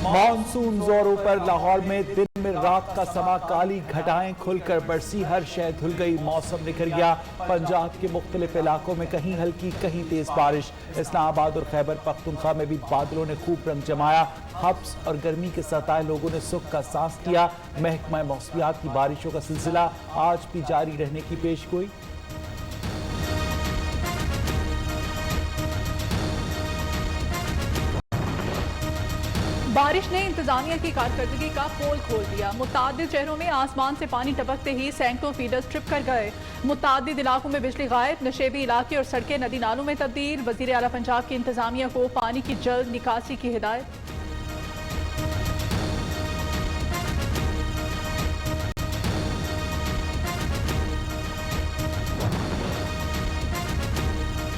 Monsoon जोरों पर। लाहौर में दिन में रात का समा, काली घटाएं खुलकर बरसी, हर शय धुल गई, मौसम निखर गया। पंजाब के मुख्तलिफ इलाकों में कहीं हल्की कहीं तेज बारिश। इस्लामाबाद और खैबर पख्तूनख्वा में भी बादलों ने खूब रंग जमाया। हब्स और गर्मी के सताए लोगों ने सुख का सांस लिया। महकमा मौसमियात की बारिशों का सिलसिला आज भी जारी रहने की पेशगोई। बारिश ने इंतजामिया की कारकर्दगी का पोल खोल दिया। मुतादिद शहरों में आसमान से पानी टपकते ही सैकड़ों फीडर्स ट्रिप कर गए। मुतादिद इलाकों में बिजली गायब, नशेबी इलाके और सड़कें नदी नालों में तब्दील। वजीर आला पंजाब की इंतजामिया को पानी की जल्द निकासी की हिदायत।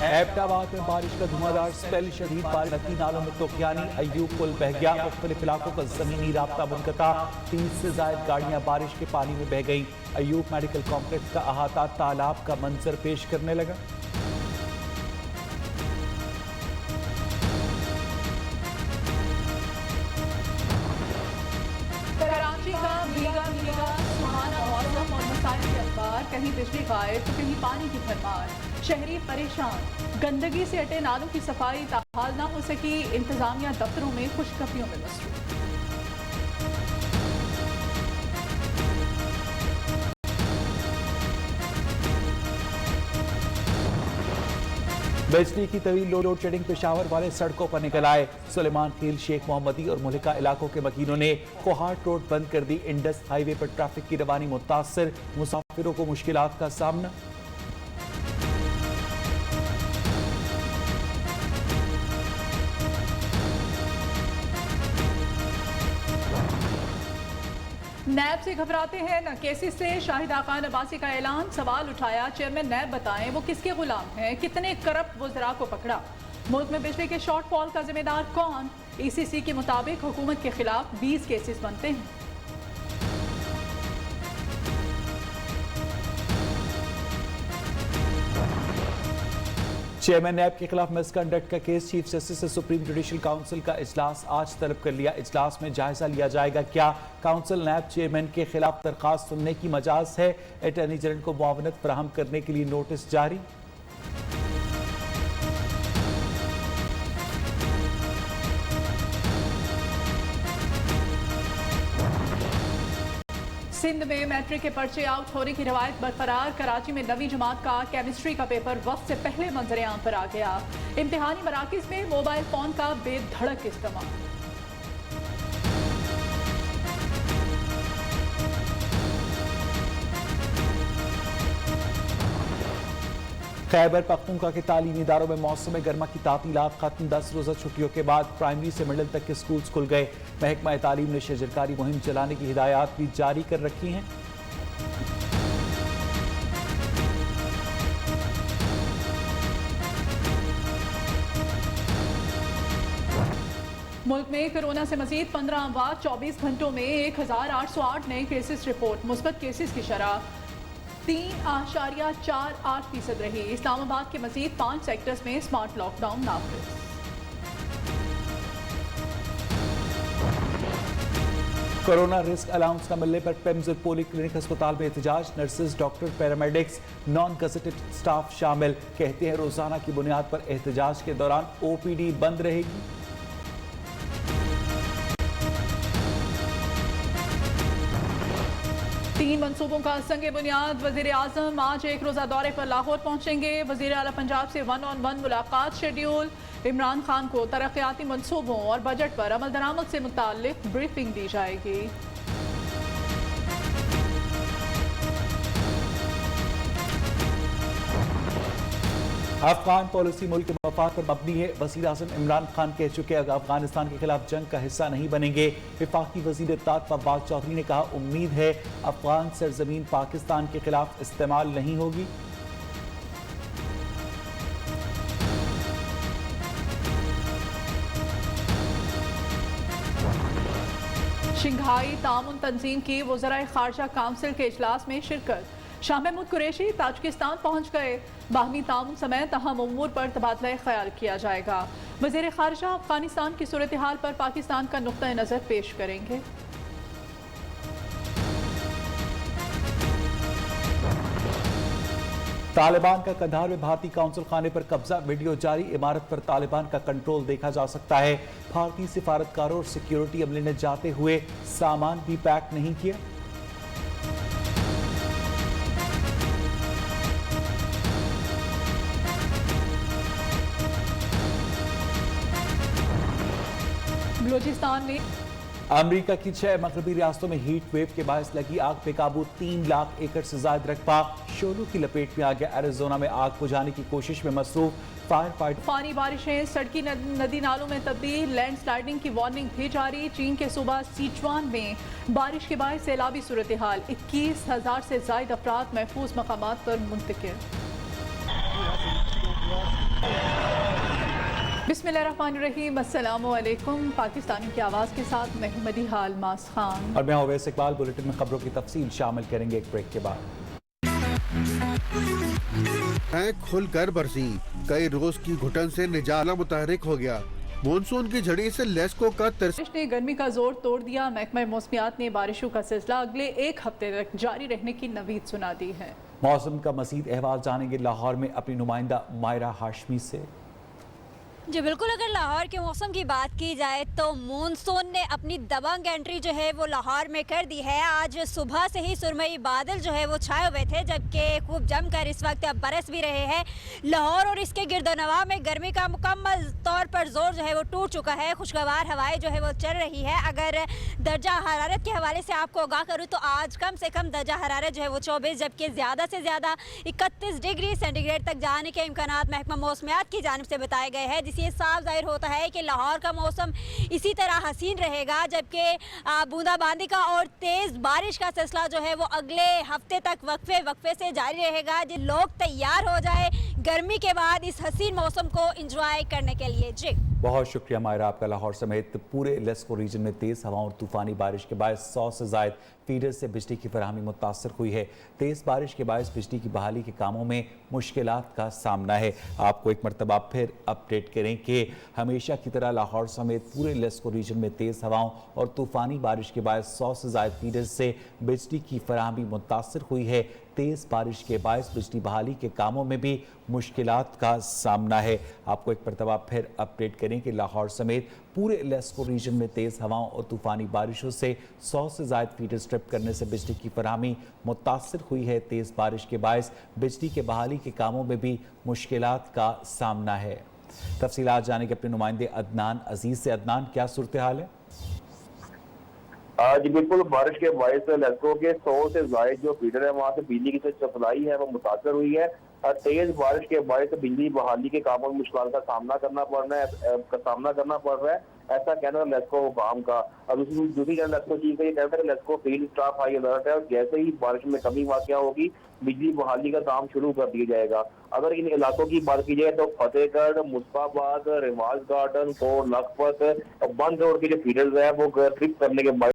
एबटाबाद में बारिश का धुआंधार स्पेल, शदीद बारिश, नदी नालों में तोकियानी, अयूब पुल बह गया। मुख्तलिफ इलाकों का जमीनी राब्ता मुनक़ता, 30 से ज़ायद गाड़ियां बारिश के पानी में बह गई। अयूब मेडिकल कॉम्प्लेक्स का अहाता तालाब का मंजर पेश करने लगा। कराची का भीगा भीगा सुहाना मौसम और मसाइल के अखबार, कहीं बिजली गायब तो कहीं पानी की भरमार। शहरी परेशान, गंदगी से अटे नालों की सफाई ताहाल ना हो सकी। इंतजामिया दफ्तरों में खुशखबरियों में मसरूफ। बिजली की तवील लोड शेडिंग, पेशावर वाले सड़कों पर निकल आए। सुलेमान खील, शेख मोहम्मदी और मुल्का इलाकों के मकीनों ने कोहाट रोड बंद कर दी। इंडस हाईवे पर ट्रैफिक की रवानी मुतासर, मुसाफिरों को मुश्किलात का सामना। नैब से घबराते हैं न केसेस से, शाहिदा खान अब्बासी का ऐलान। सवाल उठाया, चेयरमैन नैब बताएं वो किसके गुलाम हैं, कितने करप्ट वज़रा को पकड़ा। मुल्क में बिजली के शॉर्टफॉल का जिम्मेदार कौन। ECC के मुताबिक हुकूमत के खिलाफ 20 केसेस बनते हैं। चेयरमैन नैब के खिलाफ मिसकंडक्ट का केस, चीफ जस्टिस से सुप्रीम जुडिशल काउंसिल का इजलास आज तलब कर लिया। इजलास में जायजा लिया जाएगा क्या काउंसिल नैब चेयरमैन के खिलाफ दरखास्त सुनने की मजाज है। अटॉर्नी जनरल को मुआवनत फराहम करने के लिए नोटिस जारी। सिंध में मैट्रिक के पर्चे आउट होने की रवायत बरकरार। कराची में नवी जमात का केमिस्ट्री का पेपर वक्त से पहले मंजरेआम पर आ गया। इम्तिहानी मराकिज में मोबाइल फोन का बेधड़क इस्तेमाल। खैबर पख्तूनख्वा के तालीमी इदारों में मौसम गर्मा की तातीलात खत्म। 10 रोज़ा छुट्टियों के बाद प्राइमरी से मिडिल तक के स्कूल खुल गए। महकमा तालीम ने शजरकारी मुहिम चलाने की हिदायत भी जारी कर रखी हैं। मुल्क में कोरोना से मजीद 15 अमवात, 24 घंटों में 1808 नए केसेस रिपोर्ट। मुस्बत केसेस की शरह 3.48% रही। इस्लामाबाद के मजीद 5 सेक्टर्स में स्मार्ट लॉकडाउन नाफिज। कोरोना रिस्क अलाउंस न मिलने पर पेम्स और पोली क्लिनिक अस्पताल में एहतजाज। Nurses, doctor, paramedics, non gazetted staff शामिल। कहते हैं रोजाना की बुनियाद पर एहतजाज के दौरान OPD बंद रहेगी। तीन मंसूबों का संगे बुनियाद। वजीर आजम आज एक रोजा दौरे पर लाहौर पहुंचेंगे। वजीर आला पंजाब से 1-on-1 मुलाकात शेड्यूल। इमरान खान को तरक्याती मंसूबों और बजट पर अमल दरामद से मुताल्लिक ब्रीफिंग दी जाएगी। अफगान पॉलिसी मुल्क के मफाद पर मबनी है। वज़ीर आज़म इमरान खान कह चुके अफगानिस्तान के खिलाफ जंग का हिस्सा नहीं बनेंगे। वफाकी वज़ीर इत्तेदाद फवाद चौधरी ने कहा, उम्मीद है अफगान सरजमीन पाकिस्तान के खिलाफ इस्तेमाल नहीं होगी। शंघाई तामुन तंजीम की वज़राए खारजा काउंसिल के इजलास में शिरकत। शाह महमूद कुरैशी ताजिकिस्तान पहुंच गए। बाहमी ताउन समेत अहम उमूर पर तबादला ख्याल किया जाएगा। वज़ीर ख़ारिजा अफगानिस्तान की सूरत हाल पर पाकिस्तान का नुक्ता नज़र पेश करेंगे। तालिबान का कंधार में भारतीय काउंसिल खाने पर कब्जा, वीडियो जारी। इमारत पर तालिबान का कंट्रोल देखा जा सकता है। भारतीय सिफारतकारों और सिक्योरिटी अमले ने जाते हुए सामान भी पैक नहीं किया। बलूचिस्तान में अमेरिका की 6 मगरबी रियासतों में हीट वेव के बायस लगी आग पे काबू। 3 लाख एकड़ से ज्यादा रकबा शोलों की लपेट में आ गया। एरिजोना में आग बुझाने की कोशिश में मसरूफ फायर फाइटर। तूफानी बारिशें, सड़की नदी नालों में तब्दील, लैंडस्लाइडिंग की वार्निंग भी जारी। चीन के सूबा सिचुआन में बारिश के बाद सैलाबी सूरत हाल। 21,000 से ज्यादा अफराद महफूज मकामात पर मुंतकिल। बिस्मिल्लाहिर्रहमानिर्रहीम, अस्सलामुअलैकुम। पाकिस्तानी की आवाज़ के साथ मैं मदी हाल मास खान और मैं ओवैस इकबाल। बुलेटिन में खबरों की तफसील शामिल करेंगे एक ब्रेक के बाद। खुलकर बरसी, कई रोज की घुटन से निजाला मुतहरिक हो गया। मानसून की झड़ी से लेस्को का बारिश ने गर्मी का जोर तोड़ दिया। महकमा मौसमियात ने बारिशों का सिलसिला अगले 1 हफ्ते तक जारी रहने की नवीद सुना दी है। मौसम का मजीद अहवाल जानेंगे लाहौर में अपनी नुमाइंदा मायरा हाशमी से। जी बिल्कुल, अगर लाहौर के मौसम की बात की जाए तो मानसून ने अपनी दबंग एंट्री जो है वो लाहौर में कर दी है। आज सुबह से ही सुरमई बादल जो है वो छाए हुए थे, जबकि खूब जमकर इस वक्त अब बरस भी रहे हैं। लाहौर और इसके गिरदोनवा में गर्मी का मुकम्मल तौर पर जोर जो है वो टूट चुका है। खुशगवार हवाएं जो है वो चल रही है। अगर दर्जा हरारत के हवाले से आपको आगाह करूँ तो आज कम से कम दर्जा हरारत जो है वो 24, जबकि ज़्यादा से ज़्यादा 31 डिग्री सेंटीग्रेड तक जाने के इम्कानात महकमा मौसमियात की जानिब से बताए गए हैं, जिससे साफ जाहिर होता है कि लाहौर का मौसम इसी तरह हसीन रहेगा। जबकि बूंदाबांदी का और तेज़ बारिश का सिलसिला जो है वो अगले हफ्ते तक वक्फे से जारी रहेगा। जिन लोग तैयार हो जाए गर्मी के बाद इस हसीन मौसम को इंजॉय करने के लिए। जी बहुत शुक्रिया मायरा आपका। लाहौर समेत पूरे लेस्को रीजन में तेज़ हवाओं और तूफानी बारिश के बाद 100 से ज़ायद फीडर से बिजली की फराहमी मुतासर हुई है। तेज़ बारिश के बायस बिजली की बहाली के कामों में मुश्किलात का सामना है। आपको एक मरतबा फिर अपडेट करें कि हमेशा की तरह लाहौर समेत पूरे लेस्को रीजन में तेज़ हवाओं और तूफानी बारिश के बायस 100 से ज़ायद फीडर से बिजली की फराहमी मुतासर हुई है। तेज़ बारिश के बायस बिजली बहाली के कामों में भी मुश्किलात का सामना है। आपको एक मरतबा फिर अपडेट करें कि लाहौर समेत पूरे लेस्को रीजन में तेज़ हवाओं और तूफानी बारिशों से 100 से ज़ायद फीडर स्ट्रिप करने से बिजली की फराहमी मुतासर हुई है। तेज़ बारिश के बायस बिजली के बहाली के कामों में भी मुश्किलात का सामना है। तफसीलात जाने के अपने नुमाइंदे अदनान अजीज से। अदनान, क्या सूरत हाल है? जी बिल्कुल, बारिश के बायस लेस्को के 100 से ज्यादा जो फीडर है वहाँ से बिजली की सप्लाई है वो मुतासर हुई है। तेज बारिश के बायस बिजली बहाली के कामों में मुश्किल का सामना करना पड़ रहा है। ऐसा कहना है लेस्को हुकाम का। और दूसरी जानब लेस्को चीफ का ये कहना है कि LESCO field staff high alert है और जैसे ही बारिश में कमी वाक़या होगी बिजली बहाली का काम शुरू कर दिया जाएगा। अगर इन इलाकों की बात की जाए तो फतेहगढ़, मुस्तफाबाद, रिवाज गार्डन, कोट लखपत, बंद रोड के जो फीडर्स है वो ट्रिप करने के बाद